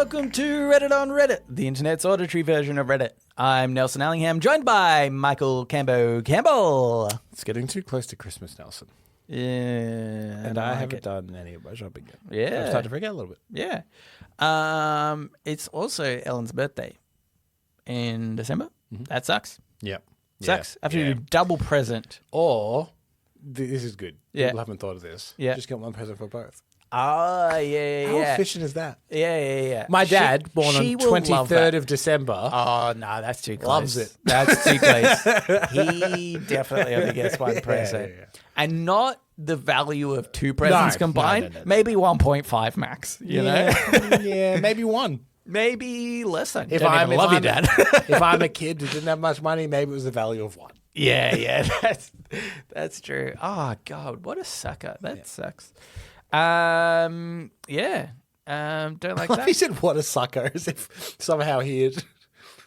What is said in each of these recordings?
welcome to Reddit on Reddit, the internet's auditory version of Reddit. I'm Nelson Allingham, joined by Michael Campbell. It's getting too close to Christmas, Nelson. Yeah. And I haven't done any of my shopping yet. Yeah. I'm starting to forget a little bit. Yeah. It's also Ellen's birthday in December. Mm-hmm. That sucks. Yep. Sucks. I have to do double present. Or, this is good. Yeah. People haven't thought of this. Yeah. Just get one present for both. Oh, yeah. How efficient is that? Yeah. My dad, born on 23rd of December. Oh, no, that's too close. Loves it. That's too close. He definitely only gets one present. Yeah. And not the value of two presents combined. No. Maybe 1.5 max, you know? Yeah, maybe one. Maybe less than. If I love you, Dad. If I'm a kid who didn't have much money, maybe it was the value of one. Yeah, that's true. Oh, God, what a sucker. That sucks. Don't like that. He said, "What a sucker!" As if somehow he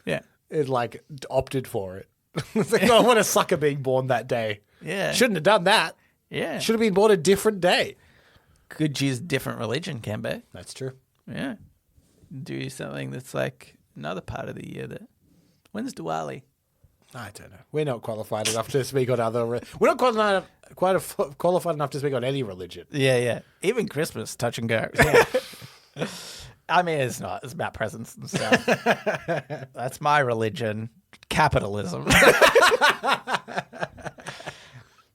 had like opted for it. It's like, oh, what a sucker being born that day. Yeah, shouldn't have done that. Yeah, should have been born a different day. Could choose different religion, Cambo. That's true. Yeah, do something that's like another part of the year. When's Diwali? I don't know. We're not qualified enough to speak on other. We're not qualified enough to speak on any religion. Yeah. Even Christmas, touch and go. Yeah. I mean, it's not. It's about presents and stuff. That's my religion. Capitalism.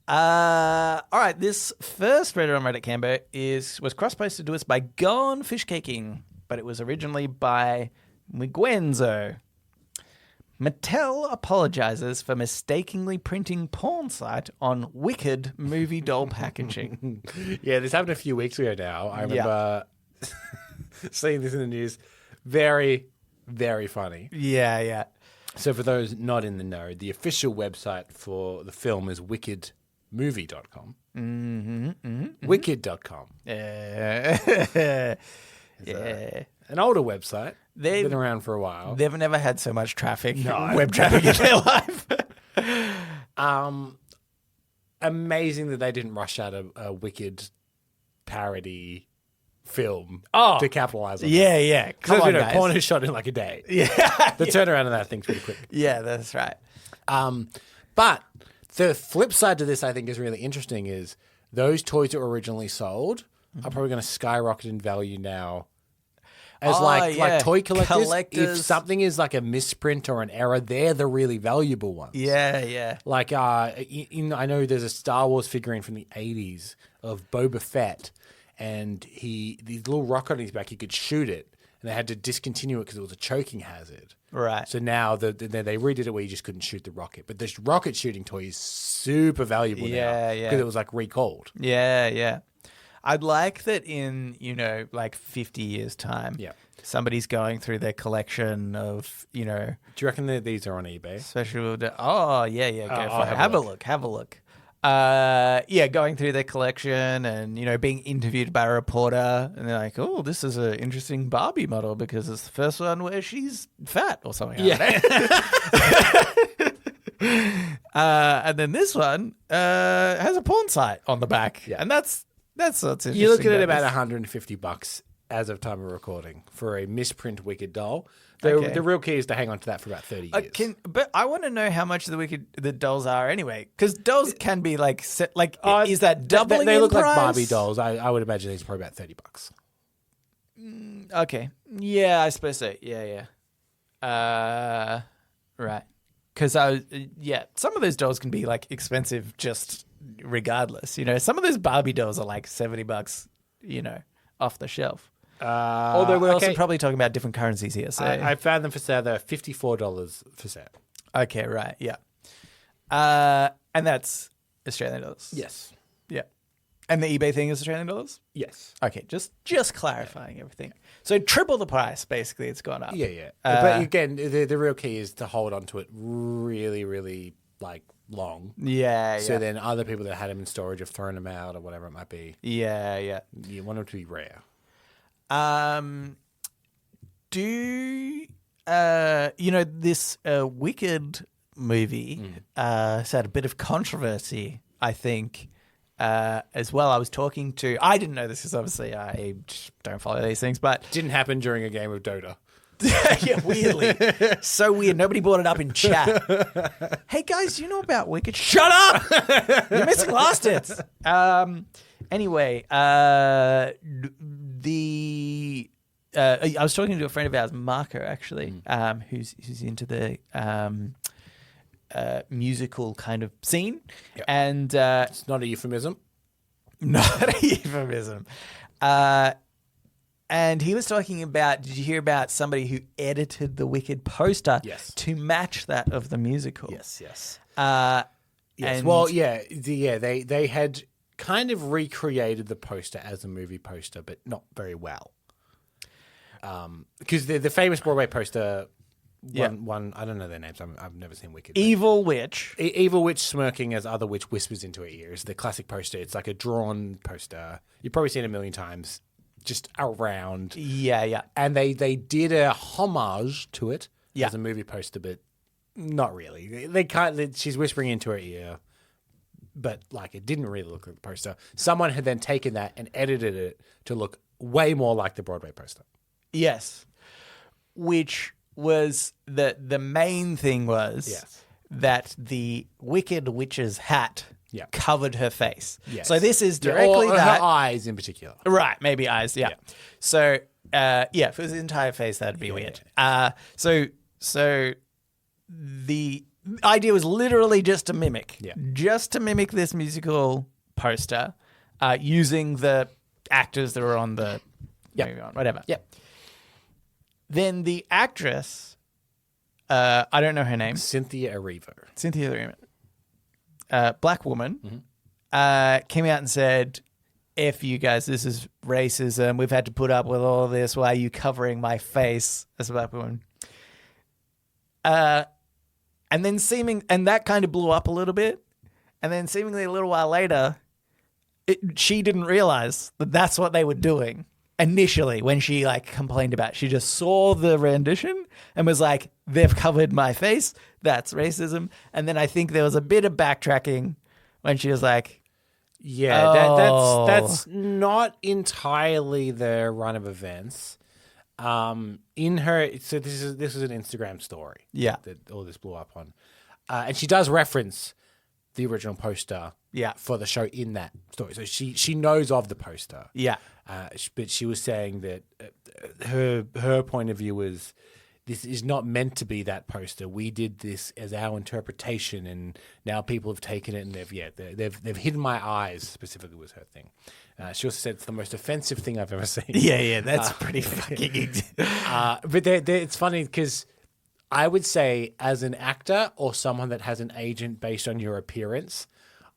All right. This first Reddit on Reddit, Cambo, was cross-posted to us by Gone Fish Caking, but it was originally by Miguenzo. Mattel apologizes for mistakenly printing porn site on wicked movie doll packaging. Yeah, this happened a few weeks ago now. I remember seeing this in the news. Very, very funny. Yeah. So for those not in the know, the official website for the film is wickedmovie.com. Wicked.com. Yeah. An older website. They've been around for a while. They've never had so much traffic, web traffic in their life. Amazing that they didn't rush out a Wicked parody film to capitalize on it. Yeah. Because porn is shot in like a day. Yeah. The turnaround of that thing's pretty quick. Yeah, that's right. But the flip side to this I think is really interesting is those toys that were originally sold are probably going to skyrocket in value now. As like toy collectors, if something is like a misprint or an error, they're the really valuable ones. Yeah. Like, I know there's a Star Wars figurine from the 80s of Boba Fett, and the little rocket on his back, he could shoot it, and they had to discontinue it because it was a choking hazard. Right. So now they redid it where you just couldn't shoot the rocket. But this rocket shooting toy is super valuable now because it was like recalled. Yeah. I'd like that in, like 50 years' time, somebody's going through their collection of, Do you reckon that these are on eBay? Special. Go for it. Have a look. Going through their collection and, being interviewed by a reporter. And they're like, oh, this is an interesting Barbie model because it's the first one where she's fat or something. Yeah. And then this one has a porn site on the back. Yeah. And that's what's interesting. You're looking at about $150 as of time of recording for a misprint Wicked doll. The real key is to hang on to that for about 30 years. But I want to know how much the dolls are anyway, because dolls can be like is that doubling? They in look price? like Barbie dolls. I would imagine these are probably about $30. Okay, yeah, I suppose so. Yeah. Right, because some of those dolls can be like expensive just regardless. Some of those Barbie dolls are like $70. Off the shelf. Although we're also probably talking about different currencies here. So I found them for sale. They're $54 for sale. Okay, right, yeah. And that's Australian dollars? Yes. Yeah. And the eBay thing is Australian dollars? Yes. Okay, just clarifying everything. So triple the price, basically, it's gone up. Yeah. But again, the real key is to hold on to it really, really, long. Yeah. So then other people that had them in storage have thrown them out or whatever it might be. Yeah. You want them to be rare. This Wicked movie had a bit of controversy, I think, as well. I didn't know this because obviously I just don't follow these things, but Didn't happen during a game of Dota. yeah, weirdly. So weird. Nobody brought it up in chat. Hey guys, do you know about Wicked? Shut up! You're missing last hits. Anyway, I was talking to a friend of ours, Marco, actually, who's into the musical kind of scene. Yep. And It's not a euphemism. not a euphemism. And he was talking about, did you hear about somebody who edited the Wicked poster to match that of the musical? Yes. Yes. And well, they had kind of recreated the poster as a movie poster, but not very well. Because the famous Broadway poster, one I don't know their names. I've never seen Wicked. Evil Witch. Evil Witch smirking as other witch whispers into her ears. The classic poster. It's like a drawn poster. You've probably seen it a million times. Just around. Yeah. And they did a homage to it as a movie poster, but not really. She's whispering into her ear, but like it didn't really look like the poster. Someone had then taken that and edited it to look way more like the Broadway poster. Yes. Which was the main thing was that the Wicked Witch's hat covered her face. Yes. So this is directly or that. her eyes in particular. Right, maybe eyes, yeah. So, if it was the entire face, that'd be weird. So the idea was literally just to mimic this musical poster using the actors that were on the movie, whatever. Yep. Then the actress, I don't know her name. Cynthia Erivo. Black woman, came out and said, F you guys, this is racism. We've had to put up with all this. Why are you covering my face as a black woman? And that kind of blew up a little bit. And then seemingly a little while later, she didn't realize that that's what they were doing. Initially, when she complained about it, she just saw the rendition and was like, they've covered my face. That's racism. And then I think there was a bit of backtracking when she was like, that's not entirely the run of events. In her, so this is an Instagram story. Yeah. That all this blew up on. And she does reference the original poster for the show in that story. So she knows of the poster. Yeah. But she was saying that her point of view was, this is not meant to be that poster. We did this as our interpretation, and now people have taken it and they've hidden my eyes. Specifically, was her thing. She also said it's the most offensive thing I've ever seen. Yeah, that's pretty fucking. But it's funny because I would say, as an actor or someone that has an agent based on your appearance,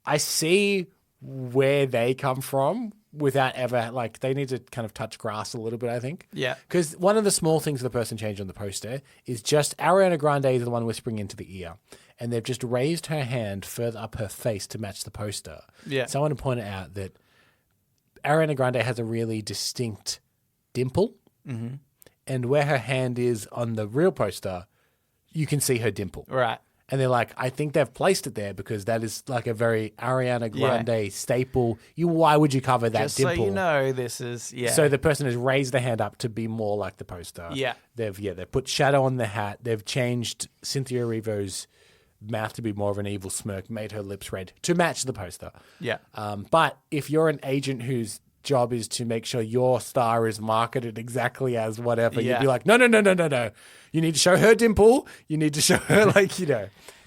I see where they come from. Without ever, they need to kind of touch grass a little bit, I think. Yeah. Because one of the small things the person changed on the poster is just Ariana Grande is the one whispering into the ear. And they've just raised her hand further up her face to match the poster. Yeah. Someone to point out that Ariana Grande has a really distinct dimple. Mm-hmm. And where her hand is on the real poster, you can see her dimple. Right. And they're like, I think they've placed it there because that is like a very Ariana Grande staple. Why would you cover that Just dimple? so you know, this is, So the person has raised their hand up to be more like the poster. Yeah. They've put shadow on the hat. They've changed Cynthia Erivo's mouth to be more of an evil smirk, made her lips red to match the poster. Yeah. But if you're an agent whose job is to make sure your star is marketed exactly as whatever, you'd be like, no. You need to show her dimple. You need to show her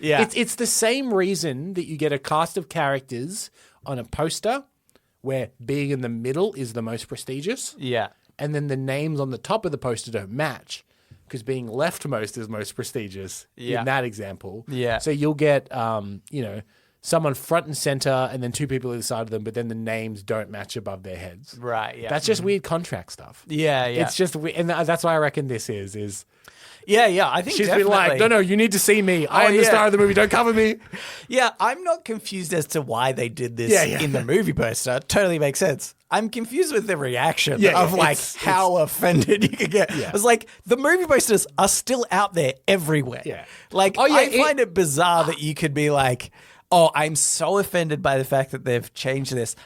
Yeah. It's the same reason that you get a cast of characters on a poster where being in the middle is the most prestigious. Yeah. And then the names on the top of the poster don't match because being leftmost is most prestigious in that example. Yeah. So you'll get, someone front and center and then two people either side of them, but then the names don't match above their heads. Right, yeah. That's just weird contract stuff. Yeah. It's just weird. And that's why I reckon this is... Yeah, I think she's definitely. been like, no, you need to see me. I am the star of the movie. Don't cover me. Yeah, I'm not confused as to why they did this in the movie poster. Totally makes sense. I'm confused with the reaction of how offended you could get. Yeah. It's like the movie posters are still out there everywhere. Yeah. I find it bizarre that you could be like, Oh, I'm so offended by the fact that they've changed this.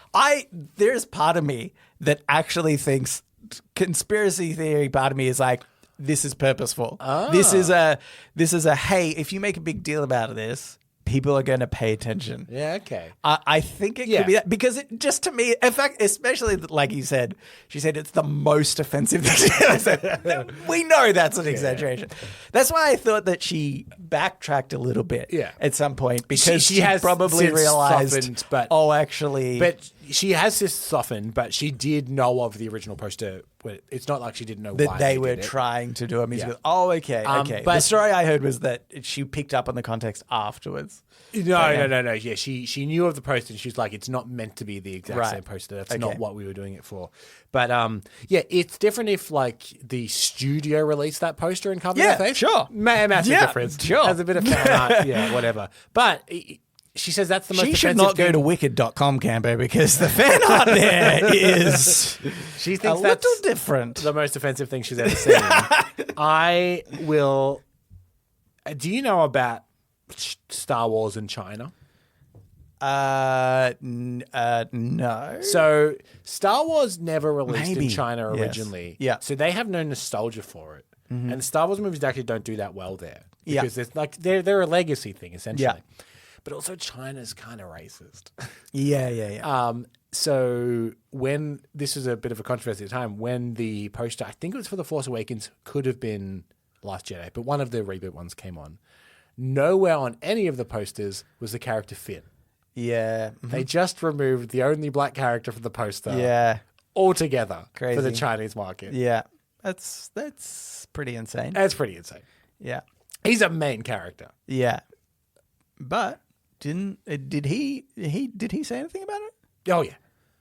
There's part of me that actually thinks conspiracy theory part of me is like, this is purposeful. This is a hey, if you make a big deal about this, people are going to pay attention. Yeah, okay. I think it could be that because it just to me, in fact, especially like you said, she said it's the most offensive thing. We know that's an exaggeration. That's why I thought that she backtracked a little bit at some point because she has probably realized, softened, but actually. But she has this softened, but she did know of the original poster. It's not like she didn't know that why they were trying to do a musical. Oh, okay. But the story I heard was that she picked up on the context afterwards. No. Yeah, she knew of the poster and she was like, it's not meant to be the exact same poster. That's not what we were doing it for. But it's different if like the studio released that poster and covered their face. Sure. Massive difference. Sure. Has a bit of fan art. Whatever. But she says that's the most She offensive should not go thing. to wicked.com, Cambo, because the fan art there is she thinks a that's little different. The most offensive thing she's ever seen. I will... Do you know about Star Wars in China? No. So Star Wars never released in China originally. Yeah. So they have no nostalgia for it. Mm-hmm. And Star Wars movies actually don't do that well there. Because it's like they're a legacy thing, essentially. Yeah. But also China's kind of racist. Yeah. So when this was a bit of a controversy at the time, when the poster, I think it was for The Force Awakens, could have been Last Jedi, but one of the reboot ones came on. Nowhere on any of the posters was the character Finn. Yeah. They just removed the only black character from the poster. Yeah. Altogether. Crazy. For the Chinese market. Yeah. That's pretty insane. That's pretty insane. Yeah. He's a main character. Yeah. But did he say anything about it? Oh yeah.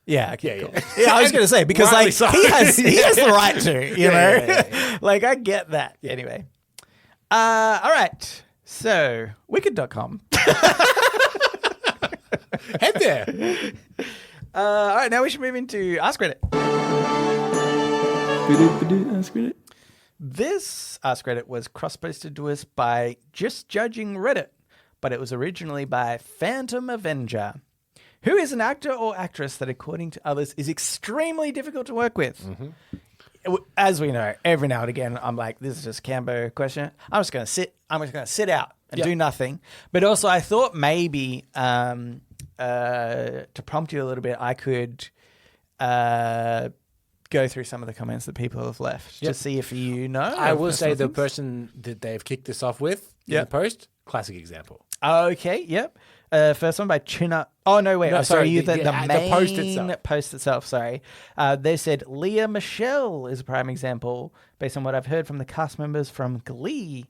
Yeah, okay, cool. Yeah. I was going to say because like he has the right to, you know. Yeah. Like I get that. Yeah. Anyway. All right. So, wicked.com. Head there. All right, now we should move into Ask Reddit. Ask Reddit. This Ask Reddit was cross-posted to us by Just Judging Reddit, but it was originally by Phantom Avenger, who is an actor or actress that, according to others, is extremely difficult to work with. Mm-hmm. As we know, every now and again, I'm like, this is just a Cambo question. I'm just going to sit out and do nothing. But also, I thought maybe to prompt you a little bit, I could go through some of the comments that people have left to see if you know. I will say the person that they've kicked this off with in the post, classic example. Okay, yep. First one by China. Oh, no, wait. No, sorry, the main post itself. Sorry. They said Leah Michelle is a prime example based on what I've heard from the cast members from Glee.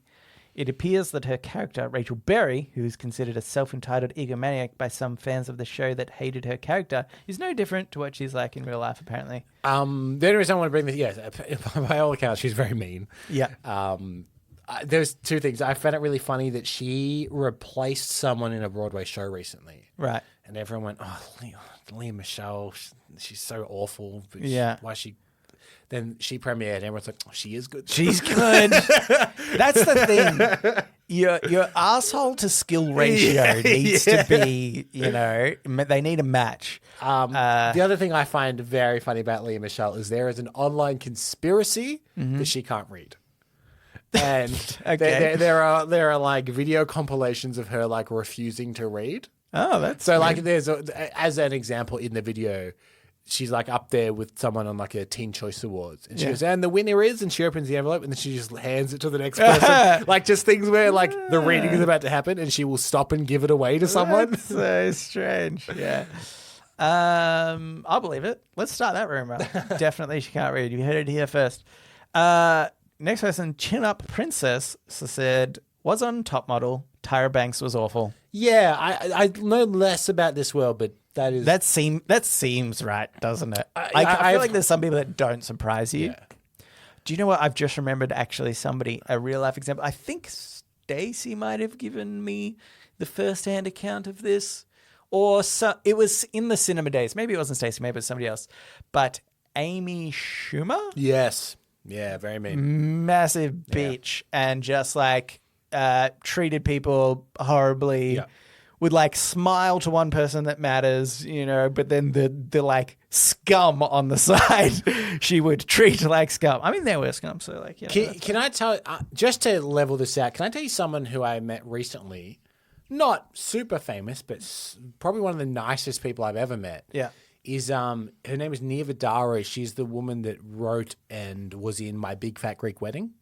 It appears that her character, Rachel Berry, who is considered a self-entitled egomaniac by some fans of the show that hated her character, is no different to what she's like in real life, apparently. The only reason I want to bring this, yes, by all accounts, she's very mean. Yeah. There's two things. I found it really funny that she replaced someone in a Broadway show recently. Right. And everyone went, oh, Leah Michelle, she's so awful. Yeah. Why she... Then she premiered and everyone's like, oh, she is good. She's good. That's the thing. Your asshole to skill ratio needs to be, they need a match. The other thing I find very funny about Leah Michelle is there is an online conspiracy that she can't read. And there are like video compilations of her like refusing to read. Oh, that's so like there's as an example in the video, she's like up there with someone on like a Teen Choice Awards, and she goes, and the winner is, and she opens the envelope, and then she just hands it to the next person, like just things where like the reading is about to happen, and she will stop and give it away to someone. That's so strange. Yeah. I'll believe it. Let's start that rumor. Definitely, she can't read. You heard it here first. Next person, Chin Up Princess, said, was on Top Model. Tyra Banks was awful. Yeah, I know less about this world, but that seems right, doesn't it? I feel like there's some people that don't surprise you. Yeah. Do you know what? I've just remembered actually a real life example. I think Stacey might have given me the first-hand account of this. Or it was in the cinema days. Maybe it wasn't Stacey, maybe it was somebody else. But Amy Schumer? Yes. Yeah, very mean. Massive bitch and just like treated people horribly. Yeah. would like smile to one person that matters, but then the like scum on the side, she would treat like scum. I mean, they were scum, so like, Can I tell, just to level this out, can I tell you someone who I met recently? Not super famous, but probably one of the nicest people I've ever met. Yeah. Is her name is Nia Vidara. She's the woman that wrote and was in My Big Fat Greek Wedding.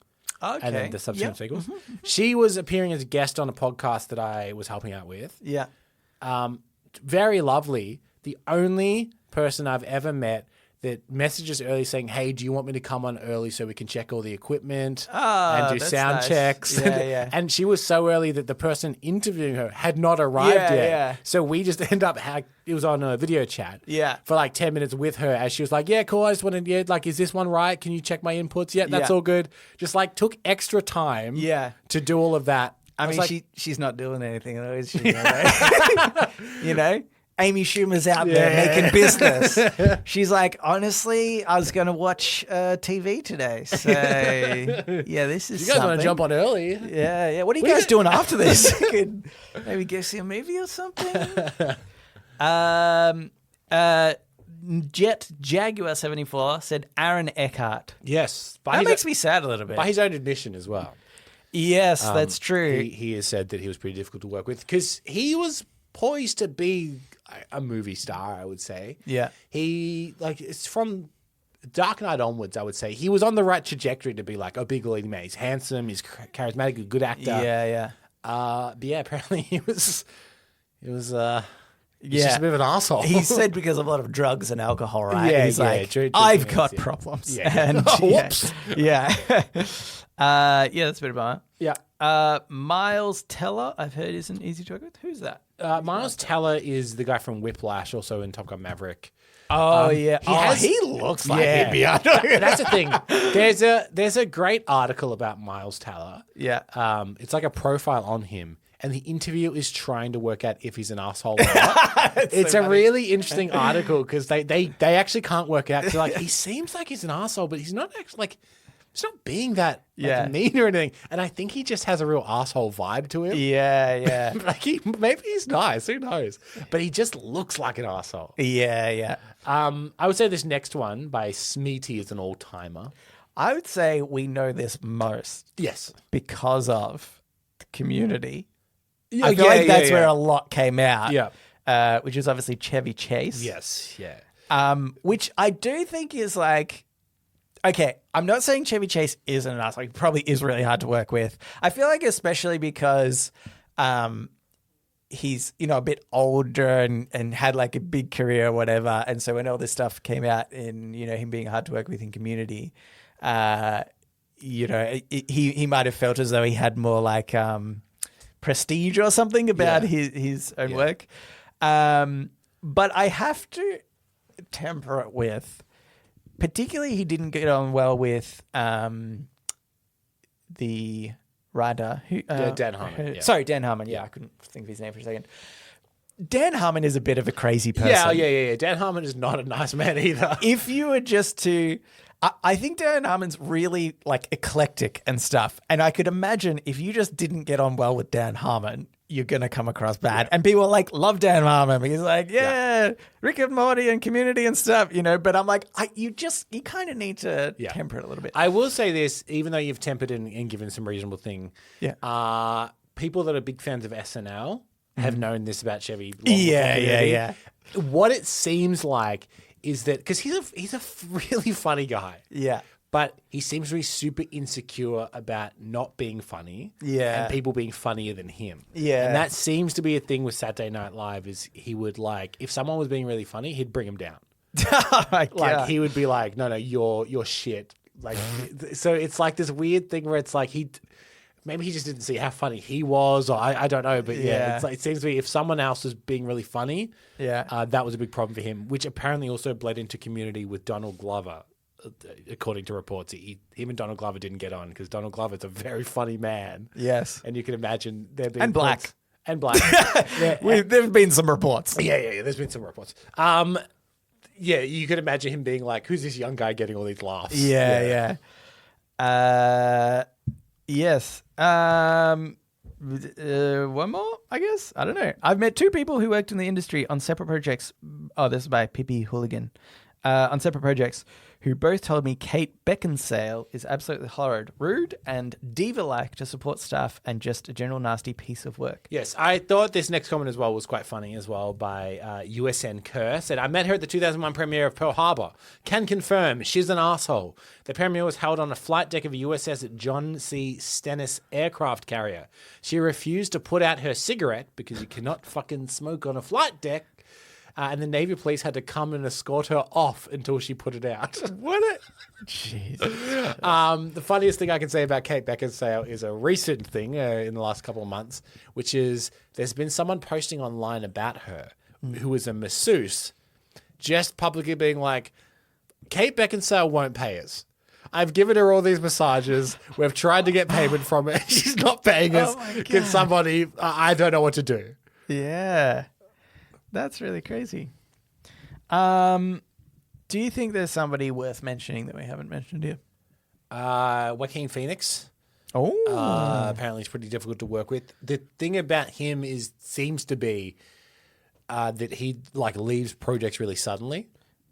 Okay. And then the subsequent sequels. Mm-hmm. She was appearing as a guest on a podcast that I was helping out with. Yeah. Very lovely. The only person I've ever met that messages early saying, "Hey, do you want me to come on early so we can check all the equipment and do sound checks?" Yeah. And she was so early that the person interviewing her had not arrived yet. Yeah. So we just end up, it was on a video chat for like 10 minutes with her as she was like, "Yeah, cool. I just wanted, is this one right? Can you check my inputs? Yeah, that's all good." Just like took extra time to do all of that. I mean, she's not doing anything though, is she? Amy Schumer's out there making business. She's like, honestly, I was going to watch TV today. So, this is You guys want to jump on early? Yeah. What are you guys doing after this? Could maybe go see a movie or something? Jet Jaguar 74 said Aaron Eckhart. Yes. That makes me sad a little bit. By his own admission as well. Yes, that's true. He has said that he was pretty difficult to work with because he was poised to be a movie star, I would say. Yeah. It's from Dark Knight onwards, I would say. He was on the right trajectory to be like a big leading man. He's handsome, he's charismatic, a good actor. Yeah. But apparently he was just a bit of an asshole. He said because of a lot of drugs and alcohol, right? Yeah, he's like, true I've comments, got problems. Yeah. And, whoops. Yeah. That's a bit of a bummer. Yeah. Miles Teller, I've heard, isn't easy to work with. Who's that? Miles Teller is the guy from Whiplash, also in Top Gun Maverick. Oh, yeah. He looks like he'd be on. That's the thing. There's a great article about Miles Teller. Yeah. It's like a profile on him. And the interview is trying to work out if he's an asshole or not. It's a really interesting article because they actually can't work out. They're like, he seems like he's an asshole, but he's not actually like, he's not being that mean or anything. And I think he just has a real asshole vibe to him. Yeah. Maybe he's nice. Who knows? But he just looks like an asshole. Yeah. I would say this next one by Smeaty is an all-timer. I would say we know this most. Yes. Because of the Community. I feel like that's where a lot came out. Yeah. Which is obviously Chevy Chase. Yes. Yeah. Which I do think is like, okay, I'm not saying Chevy Chase isn't an asshole. He probably is really hard to work with. I feel like especially because he's, a bit older and had like a big career or whatever. And so when all this stuff came out in, him being hard to work with in Community, he might have felt as though he had more like prestige or something about his own work. But I have to temper it with, particularly he didn't get on well with the writer. Dan Harmon. Sorry, Dan Harmon. Yeah, I couldn't think of his name for a second. Dan Harmon is a bit of a crazy person. Yeah. Dan Harmon is not a nice man either. If you were just to... I think Dan Harmon's really like eclectic and stuff. And I could imagine if you just didn't get on well with Dan Harmon, you're going to come across bad. And people like love Dan Harmon. He's like, Rick and Morty and Community and stuff, But I'm like, you kind of need to temper it a little bit. I will say this, even though you've tempered and given some reasonable thing, people that are big fans of SNL have known this about Chevy. Yeah. What it seems like is that because he's a really funny guy. Yeah. But he seems to be super insecure about not being funny. Yeah. And people being funnier than him. Yeah. And that seems to be a thing with Saturday Night Live is he would like, if someone was being really funny, he'd bring him down. He would be like, no, you're shit. Like, so it's like this weird thing where it's like maybe he just didn't see how funny he was, or I don't know, but it's like, it seems to be if someone else was being really funny, that was a big problem for him, which apparently also bled into Community with Donald Glover, according to reports. Him and Donald Glover didn't get on because Donald Glover's a very funny man. Yes, and you can imagine there being and black. There've been some reports. Yeah. There's been some reports. You could imagine him being like, "Who's this young guy getting all these laughs?" Yeah. Yes. One more, I guess. I don't know. I've met two people who worked in the industry on separate projects. Oh, this is by Pippi Hooligan. On separate projects, who both told me Kate Beckinsale is absolutely horrid, rude, and diva-like to support staff, and just a general nasty piece of work. Yes, I thought this next comment as well was quite funny as well by USN Kerr. Said, I met her at the 2001 premiere of Pearl Harbor. Can confirm, she's an asshole. The premiere was held on a flight deck of a USS John C. Stennis aircraft carrier. She refused to put out her cigarette because you cannot fucking smoke on a flight deck. And the Navy police had to come and escort her off until she put it out. What a... Jeez. The funniest thing I can say about Kate Beckinsale is a recent thing in the last couple of months, which is there's been someone posting online about her who is a masseuse, just publicly being like, Kate Beckinsale won't pay us. I've given her all these massages. We've tried to get payment from her. She's not paying us. Can somebody... I don't know what to do. Yeah. That's really crazy. Do you think there's somebody worth mentioning that we haven't mentioned here? Joaquin Phoenix. Oh. Apparently, he's pretty difficult to work with. The thing about him seems to be that he leaves projects really suddenly.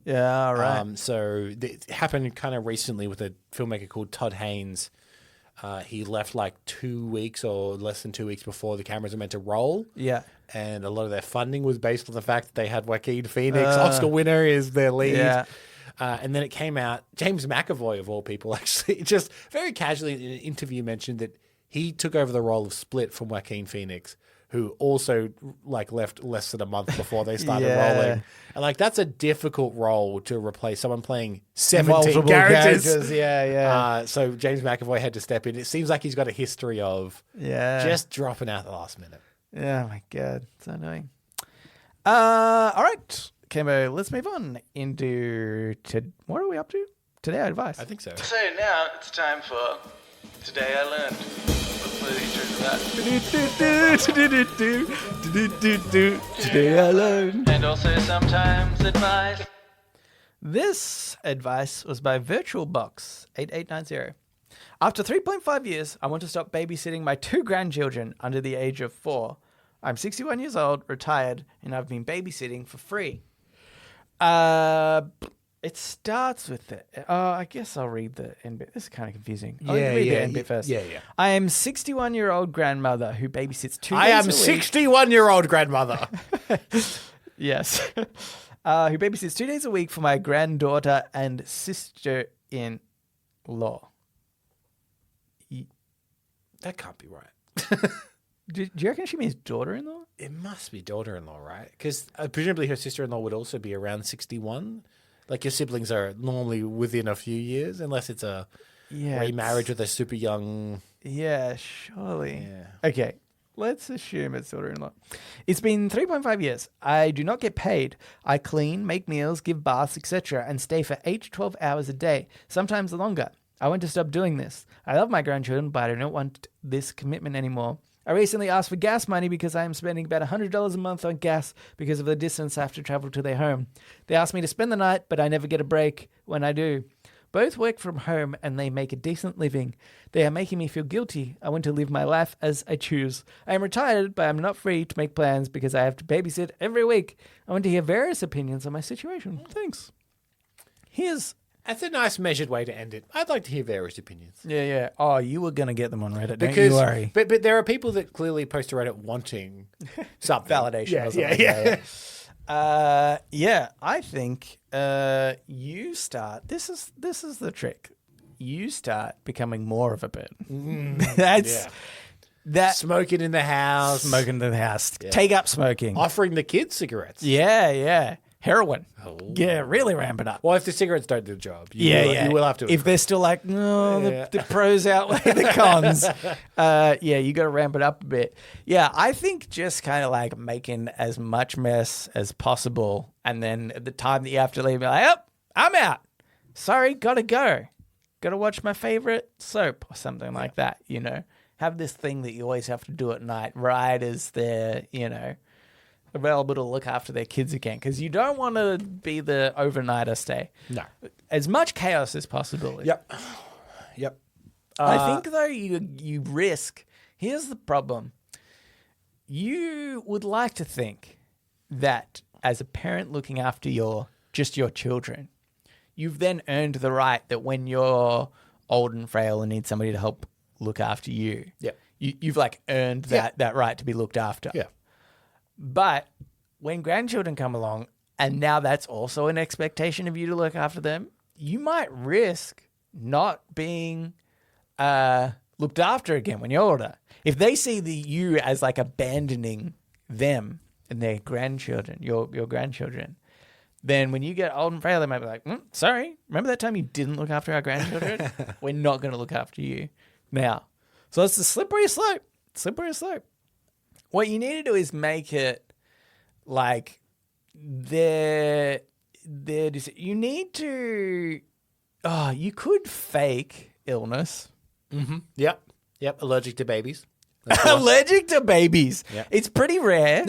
Yeah, right. So it happened kind of recently with a filmmaker called Todd Haynes. He left 2 weeks or less than 2 weeks before the cameras were meant to roll. Yeah. And a lot of their funding was based on the fact that they had Joaquin Phoenix, Oscar winner, is their lead. Yeah. And then it came out, James McAvoy, of all people, actually, just very casually in an interview mentioned that he took over the role of Split from Joaquin Phoenix, who also left less than a month before they started rolling. And that's a difficult role to replace someone playing 17 Multiple characters. Yeah. So James McAvoy had to step in. It seems like he's got a history of just dropping out the last minute. Yeah, my God. It's annoying. All right, Cambo, let's move on into... what are we up to? Today Advice. I think so. So now it's time for Today I Learned. Today I learned. And also sometimes advice. This advice was by VirtualBox8890. After 3.5 years, I want to stop babysitting my 2 grandchildren under the age of 4. I'm 61 years old, retired, and I've been babysitting for free. It starts with the... I guess I'll read the end bit. This is kind of confusing. I'll read the end bit first. Yeah. I am 61-year-old grandmother who babysits 2 days I am a week. 61-year-old grandmother. Yes. Who babysits 2 days a week for my granddaughter and sister-in-law. That can't be right. Do you reckon she means daughter-in-law? It must be daughter-in-law, right? Because presumably her sister-in-law would also be around 61. Your siblings are normally within a few years, unless it's a remarriage with a super young... Yeah, surely. Yeah. Okay, let's assume it's daughter-in-law. It's been 3.5 years. I do not get paid. I clean, make meals, give baths, etc., and stay for 8 to 12 hours a day, sometimes longer. I want to stop doing this. I love my grandchildren, but I don't want this commitment anymore. I recently asked for gas money because I am spending about $100 a month on gas because of the distance I have to travel to their home. They asked me to spend the night, but I never get a break when I do. Both work from home and they make a decent living. They are making me feel guilty. I want to live my life as I choose. I am retired, but I'm not free to make plans because I have to babysit every week. I want to hear various opinions on my situation. Thanks. That's a nice measured way to end it. I'd like to hear various opinions. Yeah. Oh, you were going to get them on Reddit, don't you worry. But there are people that clearly post to Reddit wanting something. Validation or something. Yeah. I think you start... This is the trick. You start becoming more of a bit. Smoking in the house. Smoking in the house. Yeah. Take up smoking. Offering the kids cigarettes. Yeah. Heroin. Oh. Yeah, really ramp it up. Well, if the cigarettes don't do the job, you will have to. If they're still like, no, the pros outweigh the cons. You got to ramp it up a bit. Yeah, I think just kind of making as much mess as possible. And then at the time that you have to leave, you're like, I'm out. Sorry, got to go. Got to watch my favorite soap or something like that, Have this thing that you always have to do at night, right as they're, available to look after their kids again, because you don't want to be the overnighter stay. No. As much chaos as possible. Yep. I think, though, you risk... Here's the problem. you would like to think that as a parent looking after your children, you've then earned the right that when you're old and frail and need somebody to help look after you, you've like earned that right to be looked after. Yeah. But when grandchildren come along and now that's also an expectation of you to look after them, you might risk not being looked after again when you're older. If they see you as like abandoning them and their grandchildren, your grandchildren, then when you get old and frail, they might be like, sorry, remember that time you didn't look after our grandchildren? We're not going to look after you now. So it's the slippery slope. What you need to do is make it like you need to, you could fake illness. Mm-hmm. Yep. Allergic to babies. Allergic to babies. Yeah. It's pretty rare,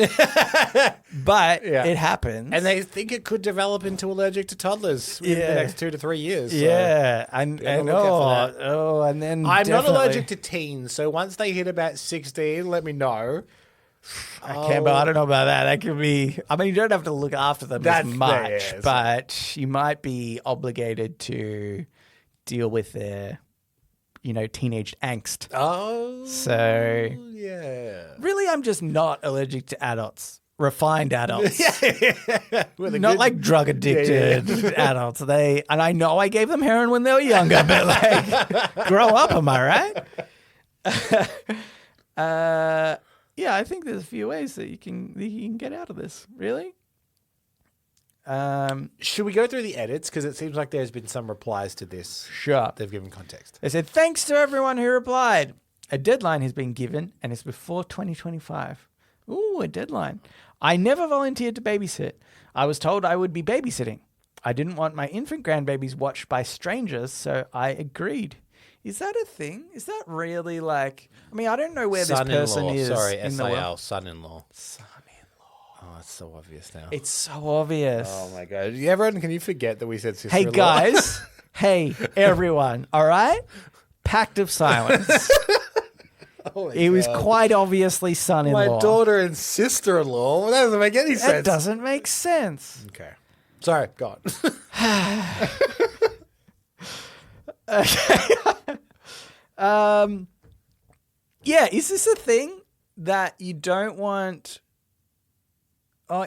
but it happens. And they think it could develop into allergic to toddlers in the next 2 to 3 years. So yeah, and then I'm not allergic to teens, so once they hit about 16, let me know. I don't know about that. That could be. I mean, you don't have to look after them as much, but you might be obligated to deal with their, teenage angst. Oh, so yeah. Really, I'm just not allergic to adults, refined adults, Not like drug addicted adults. And I know I gave them heroin when they were younger, but like, grow up, am I right? Yeah, I think there's a few ways that you can get out of this. Really. Should we go through the edits? Because it seems like there's been some replies to this. Sure. They've given context. They said, thanks to everyone who replied. A deadline has been given and it's before 2025. Ooh, a deadline. I never volunteered to babysit. I was told I would be babysitting. I didn't want my infant grandbabies watched by strangers, so I agreed. Is that a thing? Is that really like... I mean, I don't know where this person is. Sorry, in the world. SIL, son-in-law. Oh, it's so obvious now. It's so obvious. Oh, my God. Everyone, can you forget that we said sister-in-law? Hey, guys. Hey, everyone. All right? Pact of silence. It was quite obviously son-in-law. My daughter and sister-in-law? Well, that doesn't make any sense. That doesn't make sense. Okay. Sorry, go on. Okay. Yeah, is this a thing that you don't want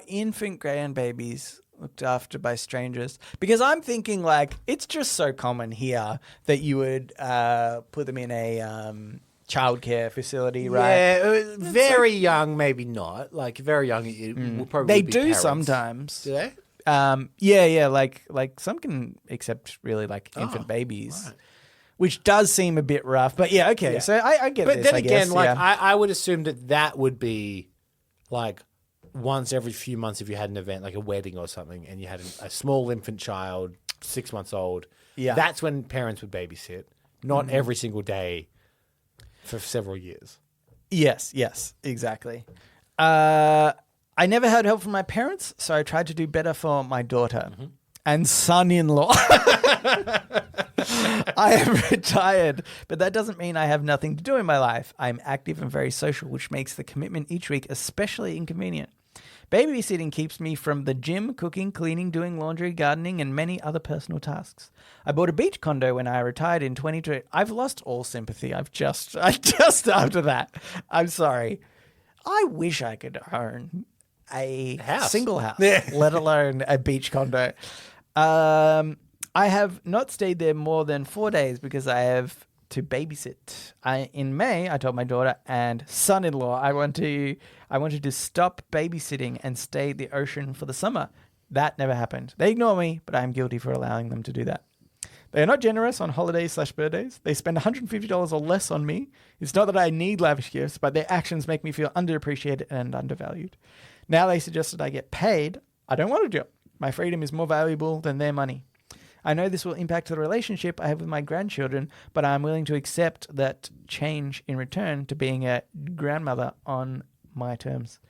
infant grandbabies looked after by strangers? Because I'm thinking like it's just so common here that you would put them in a childcare facility, right? Yeah, very young, maybe not. Like very young, it will probably they be do parents. sometimes. Do they? Yeah, like some can accept really like infant babies. Right. Which does seem a bit rough, but yeah, okay. Yeah. So I get But this. then I again, guess, like yeah. I would assume that would be like once every few months if you had an event like a wedding or something, and you had a small infant child, 6 months old. Yeah, that's when parents would babysit, not every single day for several years. Yes, exactly. I never had help from my parents, so I tried to do better for my daughter and son-in-law. I am retired, but that doesn't mean I have nothing to do in my life. I'm active and very social, which makes the commitment each week especially inconvenient. Babysitting keeps me from the gym, cooking, cleaning, doing laundry, gardening, and many other personal tasks. I bought a beach condo when I retired in 2020. I've lost all sympathy. I just after that. I'm sorry. I wish I could own a single house, let alone a beach condo. I have not stayed there more than 4 days because I have to babysit. In May, I told my daughter and son-in-law I wanted to stop babysitting and stay at the ocean for the summer. That never happened. They ignore me, but I'm guilty for allowing them to do that. They are not generous on holidays/birthdays. They spend $150 or less on me. It's not that I need lavish gifts, but their actions make me feel underappreciated and undervalued. Now they suggested I get paid. I don't want to do it. My freedom is more valuable than their money. I know this will impact the relationship I have with my grandchildren, but I'm willing to accept that change in return to being a grandmother on my terms.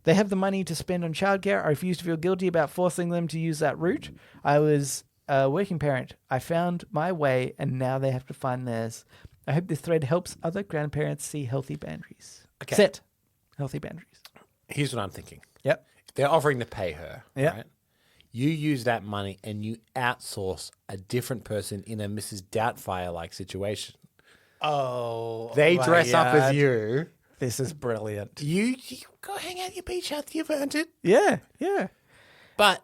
They have the money to spend on childcare. I refuse to feel guilty about forcing them to use that route. I was a working parent. I found my way, and now they have to find theirs. I hope this thread helps other grandparents see healthy boundaries. Okay. Set. Healthy boundaries. Here's what I'm thinking. Yep. They're offering to pay her, Yep. right? You use that money and you outsource a different person in a Mrs. Doubtfire-like situation. Oh. They my dress up God. as you. This is brilliant. You go hang out at your beach after you've earned it. Yeah, yeah. But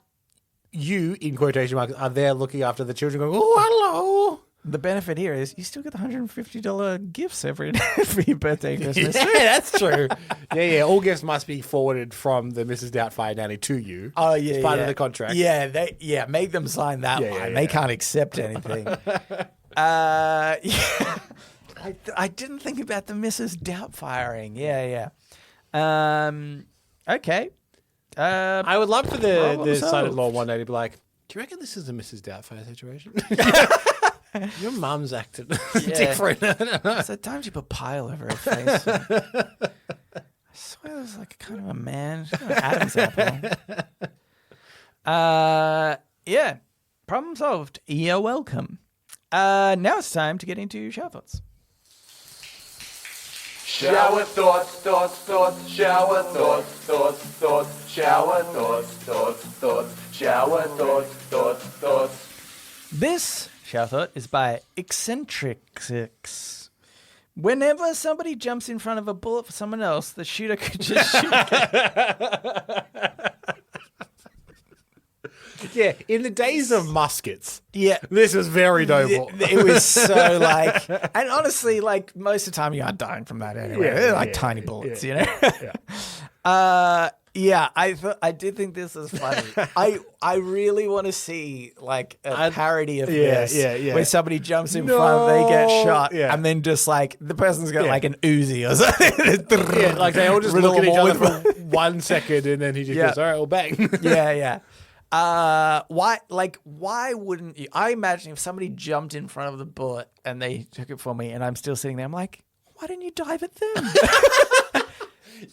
you, in quotation marks, are there looking after the children going, oh, hello. The benefit here is you still get the $150 gifts every day for your birthday and Christmas. Yeah, that's true. Yeah. All gifts must be forwarded from the Mrs. Doubtfire nanny to you. Oh, yeah. It's part of the contract. Yeah, make them sign that Yeah, one. yeah, They yeah. can't accept anything. Yeah. I didn't think about the Mrs. Doubtfiring. Yeah. Okay. I would love for the Problem son-in-law one day to be like, do you reckon this is a Mrs. Doubtfire situation? Your mum's acted different. So times you put pile over her face. I swear there's like kind of a man. She's got an Adam's apple. Yeah. Problem solved. You're welcome. Now it's time to get into shower thoughts. Shower thoughts, shower thoughts, shower thoughts, shower thoughts. This shower thought is by Eccentrics. Whenever somebody jumps in front of a bullet for someone else, the shooter could just shoot. Yeah, in the days of muskets, Yeah. this was very noble. It was so like, and honestly, like most of the time you aren't dying from that anyway. Yeah, They're like yeah, tiny yeah, bullets, yeah, you know? Yeah, I did think this was funny. I really want to see like a parody of this where somebody jumps in front, they get shot, and then just like the person's got like an Uzi or something. Yeah, like they all just Riddle look at them each all other with- for 1 second and then he just Yeah. goes, all right, well, bang. Yeah. Why wouldn't you? I imagine if somebody jumped in front of the bullet and they took it for me and I'm still sitting there, I'm like, why didn't you dive at them?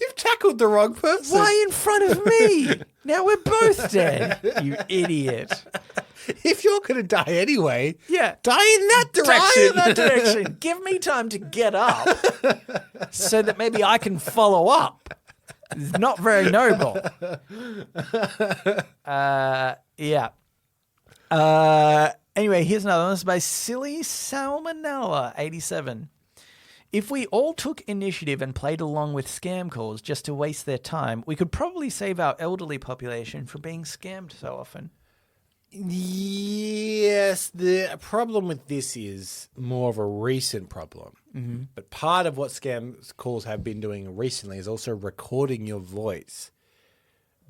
You've tackled the wrong person. Why in front of me? Now we're both dead. You idiot. If you're going to die anyway, Yeah. die in that direction. Die in that direction. Give me time to get up so that maybe I can follow up. It's not very noble. Yeah. Anyway, here's another one. This is by Silly Salmonella 87. If we all took initiative and played along with scam calls just to waste their time, we could probably save our elderly population from being scammed so often. Yes, the problem with this is more of a recent problem. Mm-hmm. But part of what scam calls have been doing recently is also recording your voice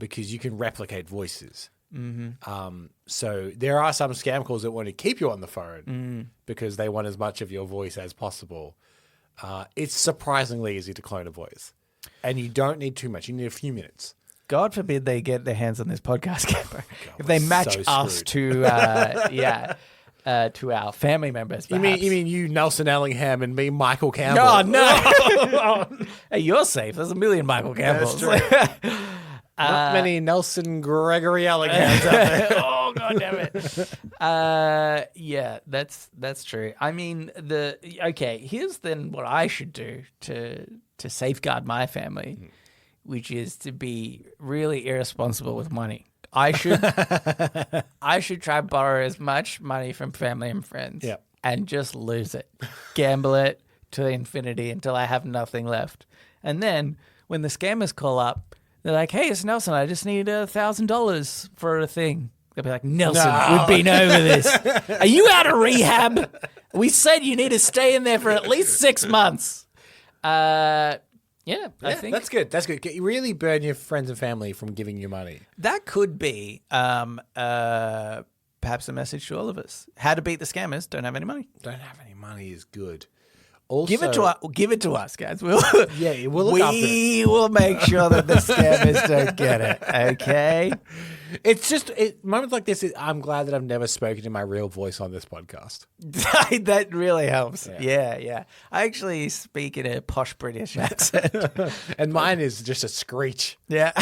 because you can replicate voices. Mm-hmm. So there are some scam calls that want to keep you on the phone because they want as much of your voice as possible. It's surprisingly easy to clone a voice. And you don't need too much. You need a few minutes. God forbid they get their hands on this podcast camera. If they match so us screwed. to our family members. You Perhaps. mean you, Nelson Allingham, and me, Michael Campbell? No, no. Hey, you're safe. There's a million Michael Campbells. Not many Nelson Gregory Allinghams out there. Oh, God damn it. Yeah, that's true. I mean, here's then what I should do to safeguard my family, which is to be really irresponsible with money. I should try and borrow as much money from family and friends and just lose it. Gamble it to infinity until I have nothing left. And then when the scammers call up, they're like, hey, it's Nelson. I just need $1,000 for a thing. They'll be like, Nelson, we've been over this. Are you out of rehab? We said you need to stay in there for at least 6 months. I think That's good. That's good. You really burn your friends and family from giving you money. that could be perhaps a message to all of us. How to beat the scammers. Don't have any money. Don't have any money is good. Also, Give it to us, guys. We'll we'll look after we will make sure that the scammers don't get it. Okay. It's just moments like this. I'm glad that I've never spoken in my real voice on this podcast. That really helps. Yeah. I actually speak in a posh British accent. And mine is just a screech. Yeah.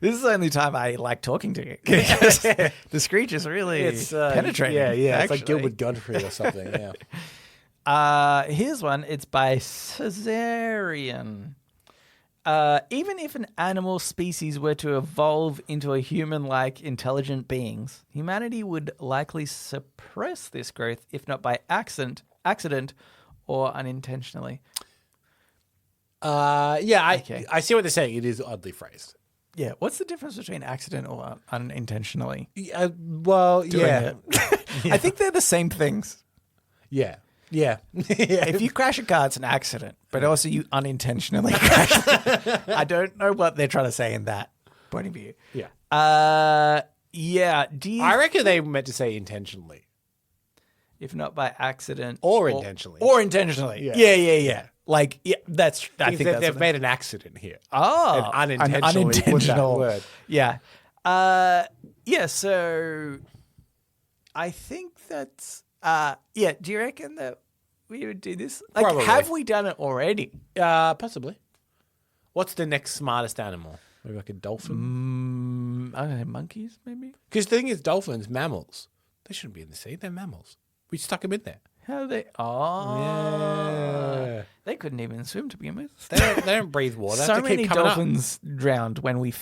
This is the only time I like talking to you. Because the screech is really penetrating. Yeah. It's like actually. Gilbert Godfrey or something. Yeah. Here's one. It's by Caesarian. Even if an animal species were to evolve into a human-like intelligent beings, humanity would likely suppress this growth, if not by accident or unintentionally. I see what they're saying. It is oddly phrased. Yeah, what's the difference between accident or unintentionally? Yeah. I think they're the same things. Yeah. Yeah. If you crash a car, it's an accident, but also you unintentionally crash it. I don't know what they're trying to say in that point of view. Yeah. Yeah. Do you I reckon they meant to say intentionally. if not by accident Or intentionally. Or intentionally. Yeah. Yeah. Like, yeah, I think that's they've what made an accident here. Oh, An unintentionally put that word. Yeah. Yeah, so I think that's do you reckon that we would do this? Like, Probably. have we done it already? Possibly. What's the next smartest animal? Maybe like a dolphin? I don't know, monkeys maybe? Because the thing is, dolphins, mammals, they shouldn't be in the sea. They're mammals. We stuck them in there. How do they? Oh, Yeah. they couldn't even swim to begin with. They don't breathe water. They So have to keep many coming up. dolphins drowned when we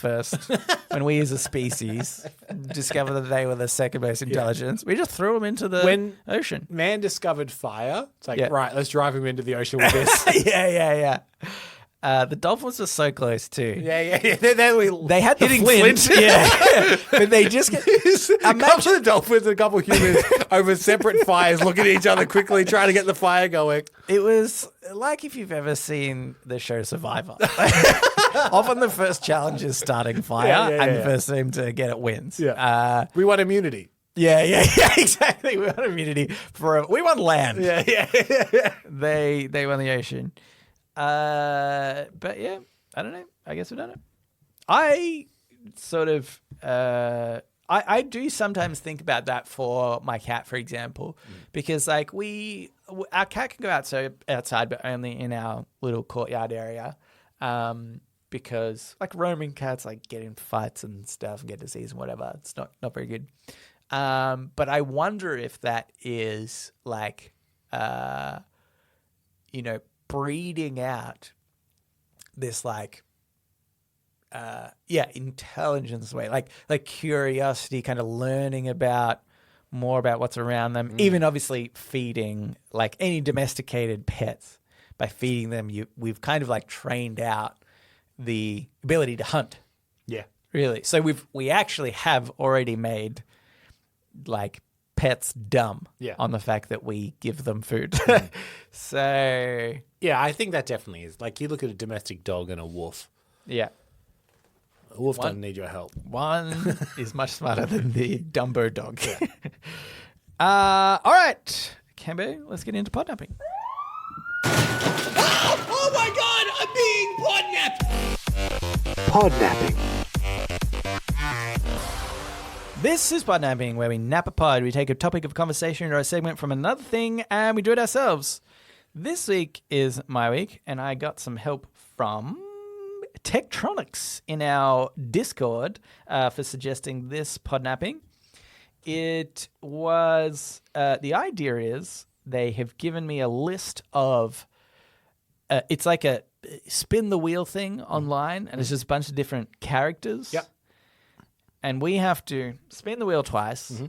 as a species discovered that they were the second most intelligent. We just threw them into the ocean. Man discovered fire. It's like, Yeah. right, let's drive him into the ocean with this. Yeah. The dolphins were so close too. yeah. They had the hitting flint. flint. Yeah. But they just get... A couple of dolphins and a couple of humans over separate fires looking at each other quickly, trying to get the fire going. It was like if you've ever seen the show Survivor. Often the first challenge is starting fire, and the first team to get it wins. Yeah. We want immunity. Yeah, exactly. We won immunity we won land. Yeah. They won the ocean. But yeah, I don't know. I guess we've done it. I sort of I do sometimes think about that for my cat, for example, because like our cat can go outside, but only in our little courtyard area. Because like roaming cats like get in fights and stuff and get disease and whatever. It's not very good. But I wonder if that is like, breeding out this like, intelligence way, like curiosity, kind of learning more about what's around them. Even obviously feeding, like any domesticated pets, by feeding them, we've kind of like trained out the ability to hunt. Yeah. Really. So we actually have already made like pets dumb on the fact that we give them food. So Yeah, I think that definitely is. Like, you look at a domestic dog and a wolf. yeah. A wolf doesn't need your help. One is much smarter than the Dumbo dog. All right, Cambo, let's get into podnapping. Oh my God, I'm being podnapped! Podnapping. This is Podnapping, where we nap a pod. We take a topic of conversation or a segment from another thing, and we do it ourselves. This week is my week, and I got some help from Tektronics in our Discord for suggesting this podnapping. It was the idea is they have given me a list of it's like a spin the wheel thing online, and it's just a bunch of different characters. Yep. And we have to spin the wheel twice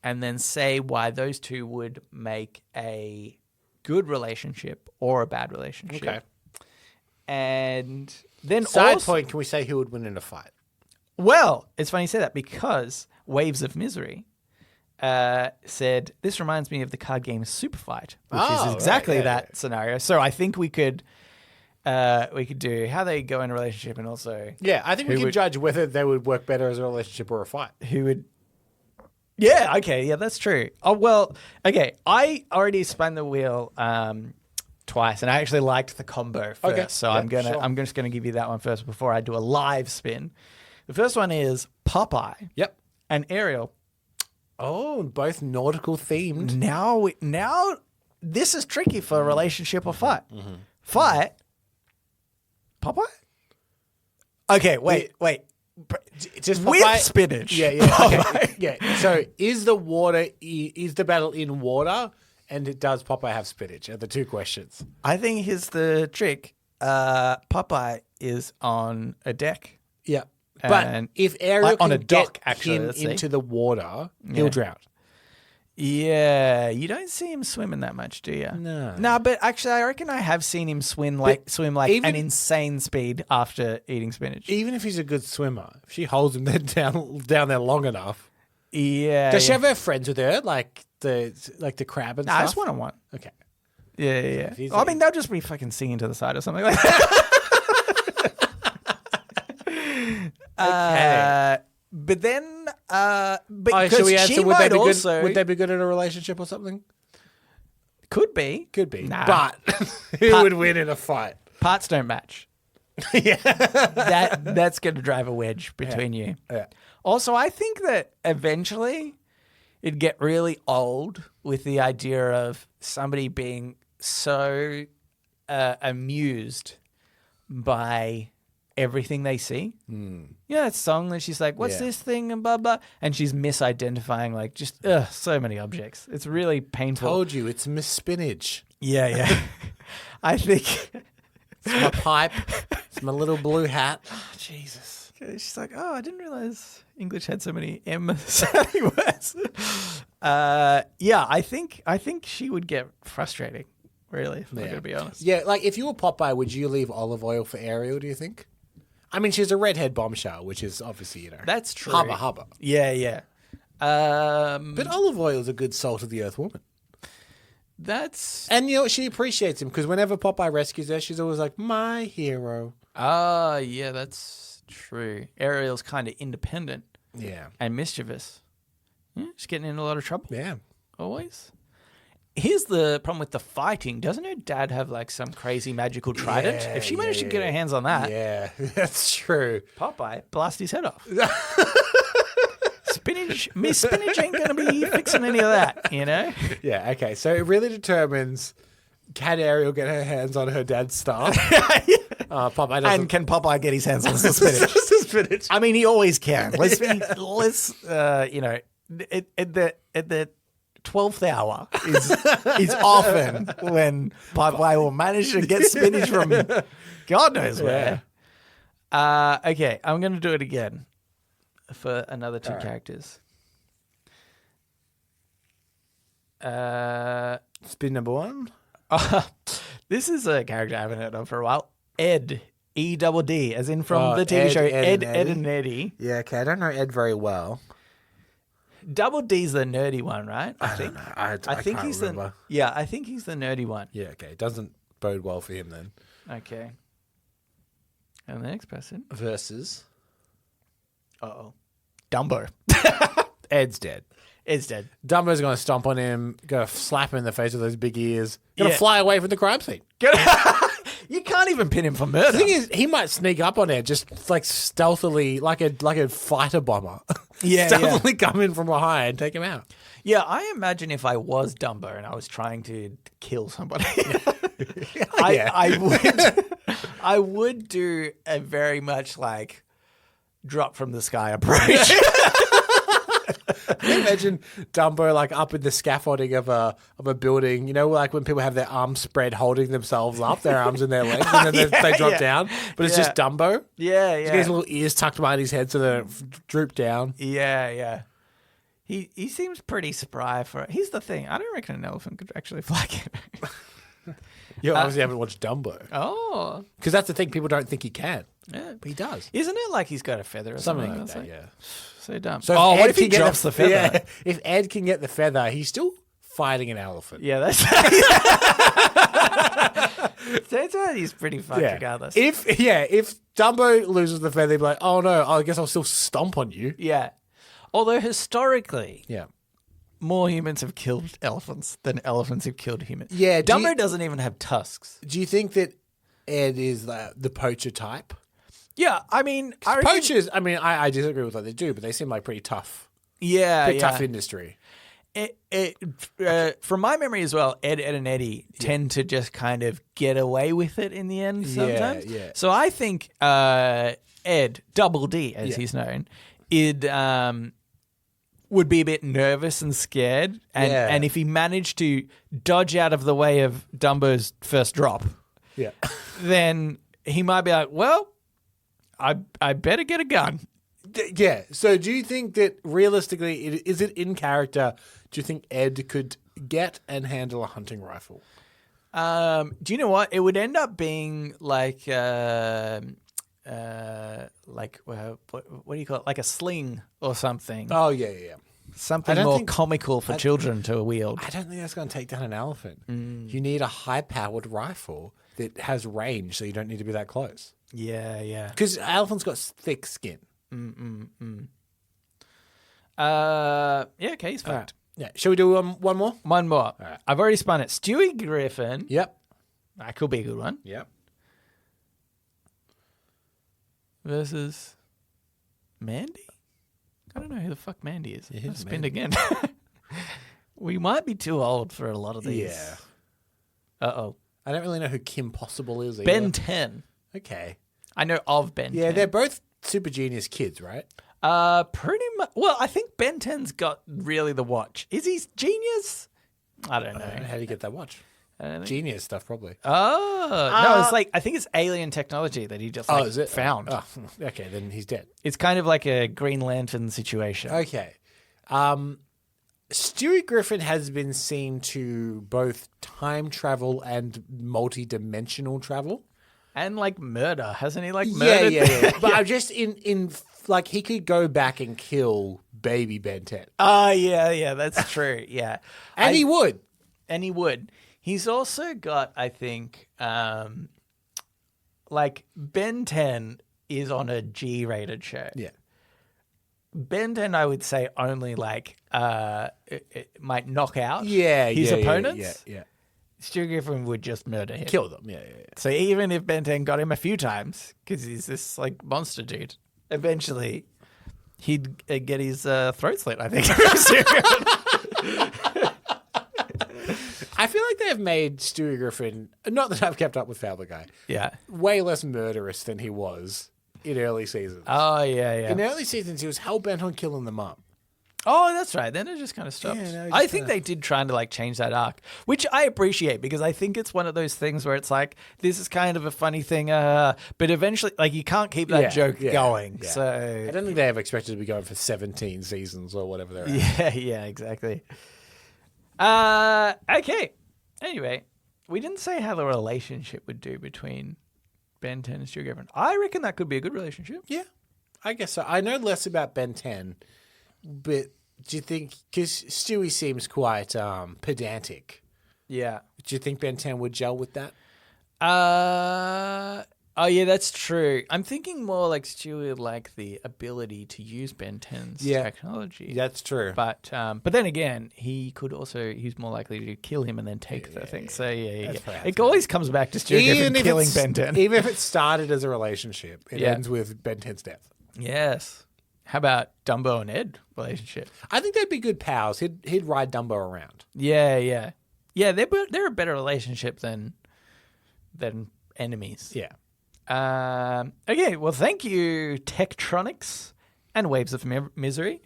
and then say why those two would make a good relationship or a bad relationship. Okay. And then Side also, point, can we say who would win in a fight? well, it's funny you say that because Waves of Misery said, this reminds me of the card game Super Fight, which is exactly that scenario. So I think we could do how they go in a relationship and also Yeah, I think we can judge whether they would work better as a relationship or a fight. who would. Yeah, okay, yeah, that's true. Oh, well, okay, I already spun the wheel twice, and I actually liked the combo first. Okay. So Yeah, I'm just gonna give you that one first before I do a live spin. The first one is Popeye. Yep. And Ariel. Oh, both nautical themed. Now this is tricky for a relationship or fight. Fight. Popeye? Okay, wait. Just With Popeye- spinach. Yeah. Okay. Yeah. So is the battle in water, and does Popeye have spinach? Are the two questions. I think here's the trick. Popeye is on a deck. Yeah. But And- if Ariel on can a dock, get actually, him let's see. into the water, he'll drown. Yeah, you don't see him swimming that much, do you? No. No, but actually, I reckon I have seen him swim like even- an insane speed after eating spinach. Even if he's a good swimmer, if she holds him down there long enough. Yeah. Does she have her friends with her, like the crab and Nah, stuff? it's one-on-one. Okay. Yeah. he's I mean, they'll just be fucking singing to the side or something like that. But then, Should we she answer? might Would also they be good in a relationship or something? could be. Could be. Nah. But who would win in a fight? Parts don't match. Yeah. That's going to drive a wedge between you. Yeah. Also, I think that eventually it'd get really old with the idea of somebody being so amused by everything they see. You know that song that she's like, what's Yeah. this thing and blah, blah. And she's misidentifying like just so many objects. It's really painful. Told you, it's Miss Spinach. Yeah. I think... It's my pipe. It's my little blue hat. Jesus. She's like, oh, I didn't realize English had so many M sounding words. Yeah, I think she would get frustrating, really, if I'm going to be honest. Yeah, like if you were Popeye, would you leave olive oil for Ariel, do you think? I mean, she's a redhead bombshell, which is obviously, That's true. hubba hubba. Yeah. But olive oil is a good salt of the earth woman. That's... And you know, she appreciates him because whenever Popeye rescues her, she's always like, my hero. yeah, that's true. Ariel's kind of independent Yeah. and mischievous. Yeah, she's getting in a lot of trouble. Yeah. Always. Here's the problem with the fighting. Doesn't her dad have like some crazy magical trident? Yeah, If she managed to get her hands on that, Yeah, that's true. Popeye blast his head off. Miss Spinach ain't going to be fixing any of that, you know? Yeah, okay. So it really determines, can Ariel get her hands on her dad's staff? Popeye doesn't. And can Popeye get his hands on some spinach? Spinach. I mean, he always can. Let's you know, at the 12th hour is often when Popeye will manage to get spinach from God knows where. Okay, I'm going to do it again for another two characters. Spin number one. This is a character I haven't heard of for a while. Ed. E-double-D, as in from the TV Ed, show Ed Ed and and Eddie. Yeah, okay. I don't know Ed very well. Double D's the nerdy one, right? I think. don't know. I think can't he's remember. I think he's the nerdy one. Yeah, okay. It doesn't bode well for him then. Okay. And the next person. Versus. Dumbo. Ed's dead. Ed's dead. Dumbo's going to stomp on him, going to slap him in the face with those big ears, going to Yeah. fly away from the crime scene. You can't even pin him for murder. The thing is, he might sneak up on Ed just like stealthily, like a fighter bomber. Yeah, stealthily come in from behind and take him out. Yeah, I imagine if I was Dumbo and I was trying to kill somebody, I would do a very much like drop from the sky approach. Can you imagine Dumbo like up in the scaffolding of a building? You know, like when people have their arms spread, holding themselves up, their arms and their legs, and then they drop down. But it's just Dumbo. Yeah, He's got his little ears tucked behind his head so they don't droop down. Yeah. He seems pretty spry for it. Here's the thing. I don't reckon an elephant could actually fly. You obviously haven't watched Dumbo. Oh. Because that's the thing. People don't think he can. Yeah. But he does. Isn't it like he's got a feather or something? Something like That's that, yeah. So dumb. So what Ed if he can get drops the feather? Yeah, if Ed can get the feather, he's still fighting an elephant. Yeah, that's... Turns out he's pretty fucked regardless. If Dumbo loses the feather, he'd be like, oh no, I guess I'll still stomp on you. Yeah. Although historically... Yeah. More humans have killed elephants than elephants have killed humans. Yeah, Dumbo doesn't even have tusks. Do you think that Ed is the poacher type? Yeah, I mean... Poachers, I mean, I disagree with what they do, but they seem like pretty tough. Yeah, Tough industry. From my memory as well, Ed and Eddie tend to just kind of get away with it in the end sometimes. Yeah. So I think Ed, Double D as he's known, would be a bit nervous and scared. And if he managed to dodge out of the way of Dumbo's first drop, Yeah. then he might be like, well, I better get a gun. Yeah. So do you think that realistically, is it in character? Do you think Ed could get and handle a hunting rifle? Do you know what? It would end up being like what do you call it? Like a sling or something. Oh, yeah. Something more comical for children to wield. I don't think that's going to take down an elephant. You need a high-powered rifle that has range, so you don't need to be that close. Yeah. Because elephants got thick skin. Yeah, okay, he's fucked. Right. Yeah. Shall we do one more? One more. right. I've already spun it. Stewie Griffin. Yep. That could be a good one. Yep. Versus Mandy? I don't know who the fuck Mandy is. Yeah, who's I've spinned Mandy? again. We might be too old for a lot of these. Yeah. Uh-oh. I don't really know who Kim Possible is either. Ben 10. Okay. I know of Ben 10. Yeah, they're both Super Genius kids, right? Pretty much. Well, I think Ben 10's got really the watch. Is he genius? I don't know. How do you get that watch? I don't think- Genius stuff, probably. Oh, no, it's like, I think it's alien technology that he just Is it? found. Oh, okay, then he's dead. It's kind of like a Green Lantern situation. Okay. Stewie Griffin has been seen to both time travel and multi-dimensional travel. And like murder. Hasn't he murdered? Yeah. But I'm just in like he could go back and kill baby Ben 10. Oh, yeah, that's true. Yeah. And he would. And he would. He's also got, I think, like Ben 10 is on a G-rated show. Yeah. Ben 10, I would say, only it might knock out Yeah, his opponents. Yeah. Stu Griffin would just murder him. Kill them. Yeah. So even if Ben 10 got him a few times, because he's this like monster dude, eventually he'd get his throat slit, I think. I feel like they've made Stewie Griffin, not that I've kept up with Family Guy, Yeah. way less murderous than he was in early seasons. Oh, yeah. In early seasons, he was hell-bent on killing the mum. Oh, that's right. Then it just kind of stopped. Yeah, no, it I just think they did try to change that arc, which I appreciate because I think it's one of those things where it's like, this is kind of a funny thing, but eventually, you can't keep that joke going. Yeah. So I don't think they ever expected to be going for 17 seasons or whatever they're at. yeah, exactly. Okay. Anyway, we didn't say how the relationship would do between Ben 10 and Stu Griffin. I reckon that could be a good relationship. Yeah, I guess so. I know less about Ben 10, but do you think, because Stewie seems quite pedantic, Yeah. do you think Ben 10 would gel with that? Oh, yeah, that's true. I'm thinking more like Stewie would like the ability to use Ben 10's technology. That's true. But then again, he's more likely to kill him and then take the thing. So yeah. fair, It always comes back to Stewie Griffin killing Ben 10. Even if it started as a relationship, it ends with Ben 10's death. Yes. How about Dumbo and Ed relationship? I think they'd be good pals. He'd ride Dumbo around. Yeah. They're a better relationship than enemies. Yeah. Okay, well, thank you, Tektronics and Waves of Misery,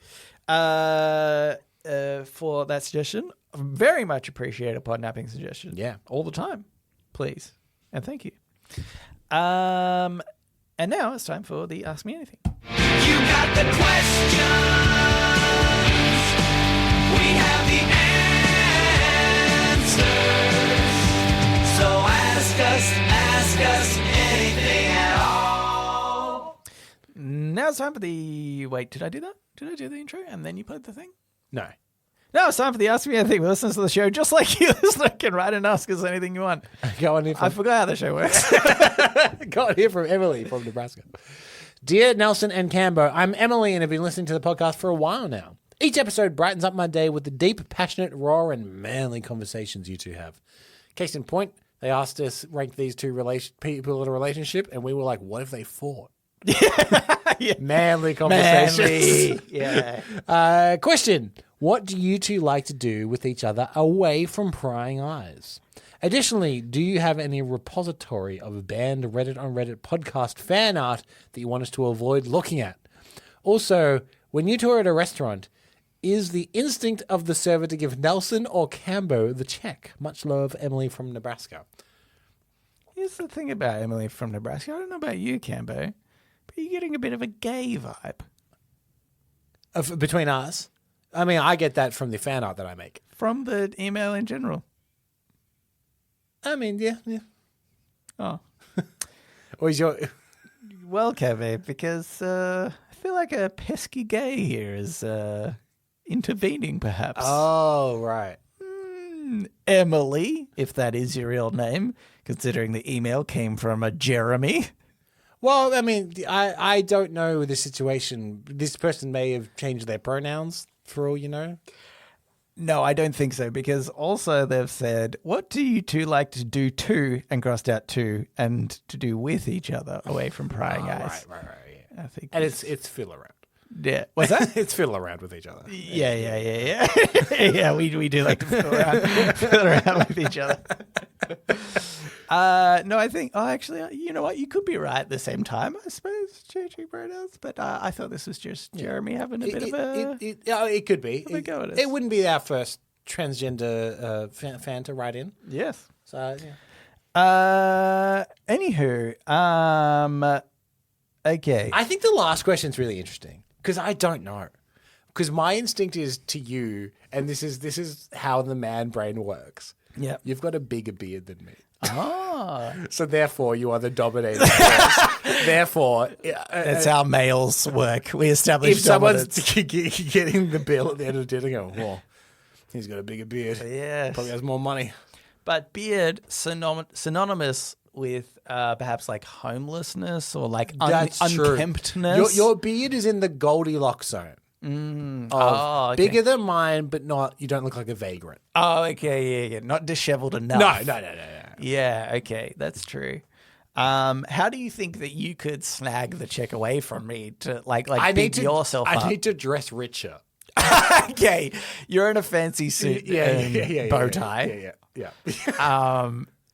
for that suggestion. Very much appreciate a podnapping suggestion. Yeah. All the time, please. And thank you. And now it's time for the Ask Me Anything. You got the questions. We have the answers. So ask us anything at all. Now it's time for the... Wait, did I do that? Did I do the intro and then you played the thing? No. Now it's time for the Ask Me Anything. Listeners to the show, just like you, listener, can write and ask us anything you want. Go on here I forgot how the show works. Got it here from Emily from Nebraska. Dear Nelson and Cambo, I'm Emily and have been listening to the podcast for a while now. Each episode brightens up my day with the deep, passionate, raw, and manly conversations you two have. Case in point, they asked us rank these two people in a relationship, and we were like, what if they fought? Manly conversations. Yeah. Question. What do you two like to do with each other away from prying eyes? Additionally, do you have any repository of banned Reddit on Reddit podcast fan art that you want us to avoid looking at? Also, when you two are at a restaurant, is the instinct of the server to give Nelson or Cambo the check? Much love, Emily from Nebraska. here's the thing about Emily from Nebraska. I don't know about you, Cambo, but you're getting a bit of a gay vibe. Between us? I mean, I get that from the fan art that I make. From the email in general. I mean, yeah. Oh. Or is your... Well, Kevin, because I feel like a pesky gay here is intervening, perhaps. Oh, right. Emily, if that is your real name, considering the email came from a Jeremy. Well, I mean, I don't know the situation. This person may have changed their pronouns, for all you know. No, I don't think so, because also they've said, what do you two like to do to, and crossed out to, and to do with each other away from prying eyes? Right, yeah. I think And it's fiddle around. Yeah. What's that? It's fiddle around with each other. Yeah. Yeah, we do like to fiddle around with each other. No, I think, actually, you know what? You could be right at the same time, I suppose, changing pronouns, but I thought this was just Jeremy having a bit of a... It could be. a go at us. It wouldn't be our first transgender fan to write in. Yes. So, yeah. Anywho, okay. I think the last question's really interesting because I don't know. Because my instinct is to you, and this is how the man brain works. Yeah. You've got a bigger beard than me. Oh. So therefore, you are the dominating force. Therefore, That's how males work. We establish if someone's dominance. getting the bill at the end of the dinner, go, well, he's got a bigger beard. Yes. Probably has more money. But beard synonymous with perhaps like homelessness or like That's true. unkemptness. Your beard is in the Goldilocks zone. Okay. Bigger than mine, but not. You don't look like a vagrant. Oh, okay, yeah. Not disheveled enough. No. Yeah, okay, that's true. How do you think that you could snag the check away from me to like big yourself up? I need to dress richer. Okay, you're in a fancy suit and bow tie. Yeah.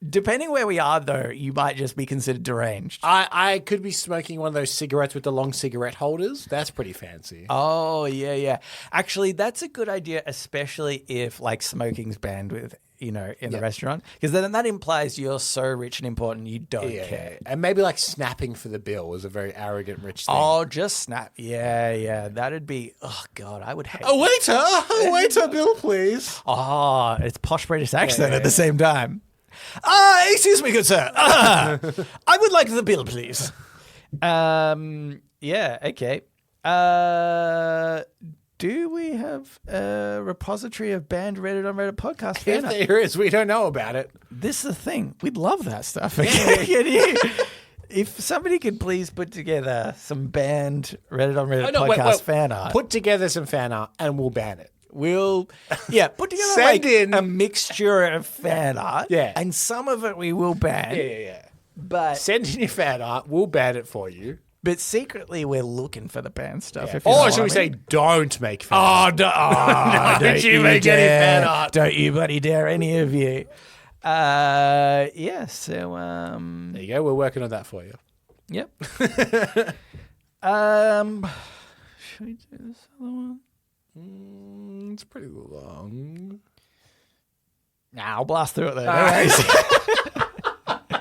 Depending where we are, though, you might just be considered deranged. I could be smoking one of those cigarettes with the long cigarette holders. That's pretty fancy. Oh, yeah. Actually, that's a good idea, especially if like smoking's banned with, in the restaurant. Because then that implies you're so rich and important you don't care. And maybe like snapping for the bill is a very arrogant rich thing. Oh, just snap. Yeah. That'd be, oh, God, I would hate A waiter, bill, please. Oh, it's posh British accent at the same time. Excuse me, good sir. I would like the bill, please. Yeah, okay. Do we have a repository of banned Reddit on Reddit podcast fan art? If there is, we don't know about it. This is the thing. We'd love that stuff. If somebody could please put together some banned Reddit on Reddit podcast fan art. Put together some fan art and we'll ban it. We'll put together Send in a mixture of fan art. Yeah. And some of it we will ban. Yeah. But Send in your fan art. We'll ban it for you. But secretly, we're looking for the banned stuff. Yeah. If you know Or what should we I say, mean. don't make fan art? Don't you make any fan art. Don't you bloody dare, any of you. Yeah, so... There you go. We're working on that for you. Yep. Should we do this other one? It's pretty long. Nah, I'll blast through it though. No worries.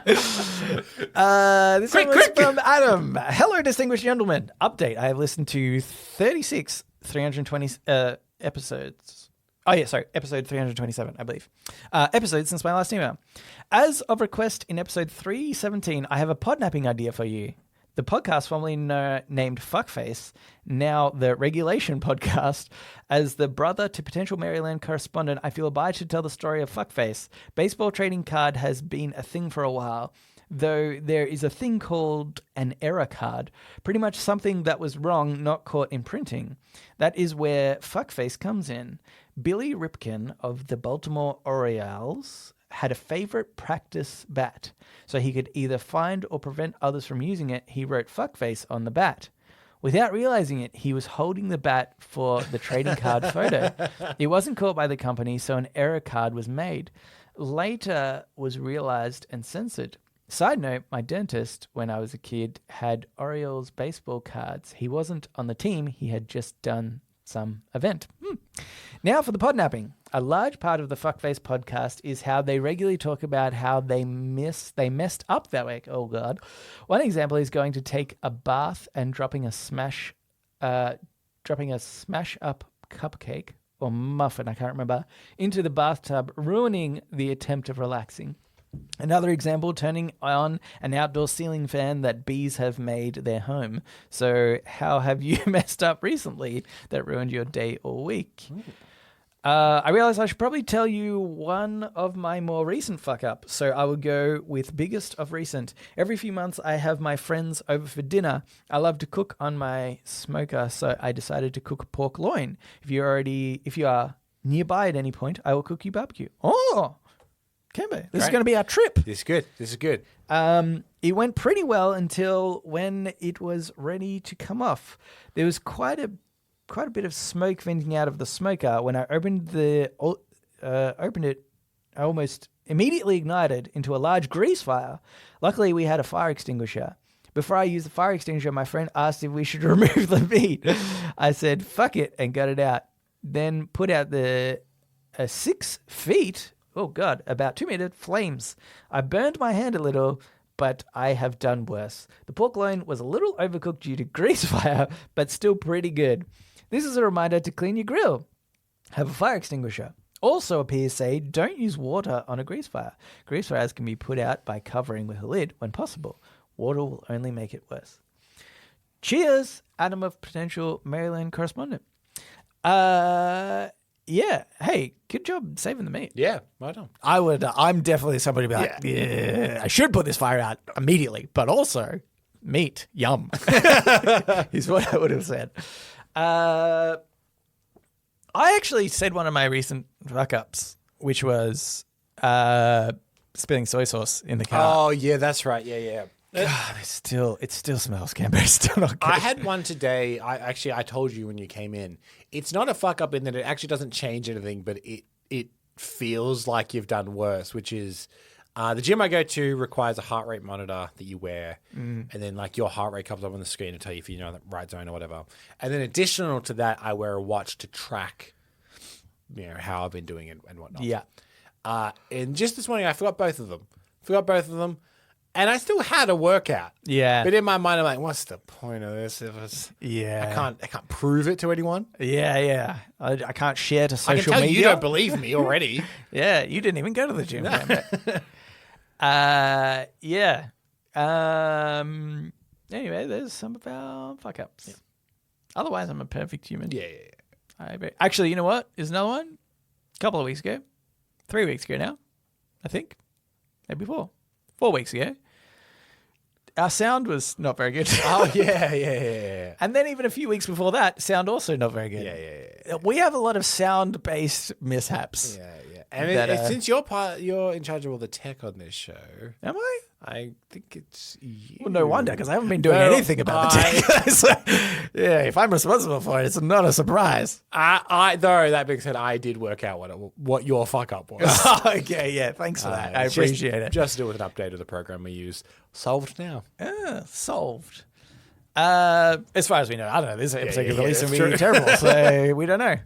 This one was from Adam. Hello, distinguished gentlemen. Update. I have listened to 36 320 episodes. Oh, yeah, sorry. Episode 327, I believe. Episodes since my last email. As of request in episode 317, I have a podnapping idea for you. The podcast formerly named Fuckface, now the Regulation Podcast. As the brother to potential Maryland correspondent, I feel obliged to tell the story of Fuckface. Baseball trading card has been a thing for a while, though there is a thing called an error card, pretty much something that was wrong, not caught in printing. That is where Fuckface comes in. Billy Ripken of the Baltimore Orioles had a favorite practice bat, so he could either find or prevent others from using it. He wrote Fuckface on the bat. Without realizing it, he was holding the bat for the trading card photo. It wasn't caught by the company, so an error card was made. Later was realized and censored. Side note, my dentist, when I was a kid, had Orioles baseball cards. He wasn't on the team. He had just done some event. Now for the podnapping. A large part of the Fuckface podcast is how they regularly talk about how they messed up that week. Oh, God. One example is going to take a bath and dropping a smash up cupcake or muffin, I can't remember, into the bathtub, ruining the attempt of relaxing. Another example, turning on an outdoor ceiling fan that bees have made their home. So how have you messed up recently that ruined your day or week? I realized I should probably tell you one of my more recent fuck-up, so I will go with biggest of recent. Every few months, I have my friends over for dinner. I love to cook on my smoker, so I decided to cook pork loin. If you are nearby at any point, I will cook you barbecue. Oh, Cambo, this is going to be our trip. This is good. It went pretty well until when it was ready to come off. There was quite a bit of smoke venting out of the smoker. When I opened it, I almost immediately ignited into a large grease fire. Luckily, we had a fire extinguisher. Before I used the fire extinguisher, my friend asked if we should remove the meat. I said, fuck it, and got it out. Then put out the 6 feet, oh God, about 2 meter flames. I burned my hand a little, but I have done worse. The pork loin was a little overcooked due to grease fire, but still pretty good. This is a reminder to clean your grill. Have a fire extinguisher. Also a PSA, don't use water on a grease fire. Grease fires can be put out by covering with a lid when possible. Water will only make it worse. Cheers, Adam of potential Maryland correspondent. Yeah, hey, good job saving the meat. Yeah, right on. I'm definitely somebody to be like, yeah, I should put this fire out immediately, but also meat, yum, is what I would have said. I actually said one of my recent fuck-ups, which was spilling soy sauce in the car. Oh, yeah, that's right. Yeah. God, it still smells, Camber. It's still not good. I had one today. I told you when you came in. It's not a fuck-up in that it actually doesn't change anything, but it feels like you've done worse, which is the gym I go to requires a heart rate monitor that you wear, and then like your heart rate comes up on the screen to tell you if you're in the right zone or whatever. And then additional to that, I wear a watch to track, how I've been doing it and whatnot. Yeah. And just this morning, I forgot both of them. And I still had a workout. Yeah. But in my mind, I'm like, what's the point of this? I can't prove it to anyone. Yeah. I can't share to social I can tell media. you don't believe me already. Yeah, you didn't even go to the gym. Yeah. Anyway, there's some of our fuck-ups. Yeah. Otherwise, I'm a perfect human. Yeah. Actually, you know what? There's another one. A couple of weeks ago. 3 weeks ago now, I think. Maybe 4 weeks ago. Our sound was not very good. Oh, yeah. And then even a few weeks before that, sound also not very good. Yeah. We have a lot of sound-based mishaps. Yeah. And since you're in charge of all the tech on this show. Am I? I think it's you. Well, no wonder, because I haven't been doing anything about the tech. So, yeah, if I'm responsible for it, it's not a surprise. Though, that being said, I did work out what your fuck-up was. Okay, yeah, thanks for that. I appreciate it. Just do with an update of the program we use. Solved now. Solved. As far as we know, I don't know. This episode could release and be true. terrible, so we don't know.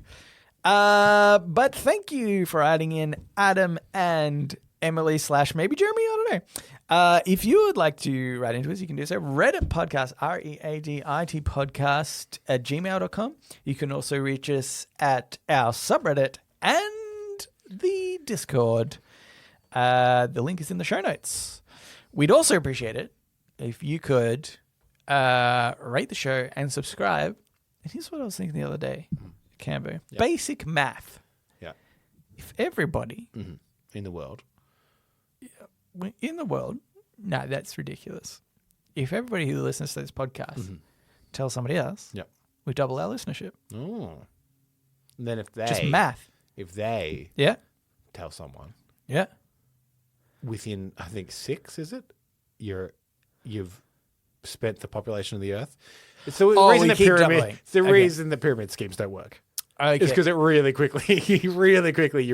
But thank you for adding in Adam and Emily / maybe Jeremy. I don't know. If you would like to write into us, you can do so. Reddit podcast, READIT podcast at gmail.com. You can also reach us at our subreddit and the Discord. The link is in the show notes. We'd also appreciate it if you could rate the show and subscribe. And here's what I was thinking the other day, Cambo. Yep. Basic math. Yeah. If everybody in the world. In the world, no, that's ridiculous. If everybody who listens to this podcast tells somebody else, we double our listenership. Oh. And then if they... Just math. If they tell someone... Yeah. Within, I think, 6, is it? You've spent the population of the Earth. It's the reason the pyramid schemes don't work. Okay. It's because it really quickly you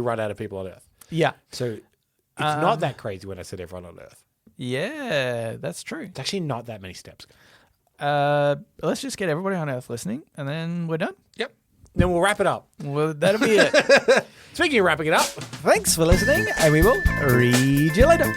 run out of people on Earth. Yeah. So it's not that crazy when I said everyone on Earth. Yeah, that's true. It's actually not that many steps. Let's just get everybody on Earth listening, and then we're done. Yep. Then we'll wrap it up. Well, that'll be it. Speaking of wrapping it up, Thanks for listening, and we will read you later.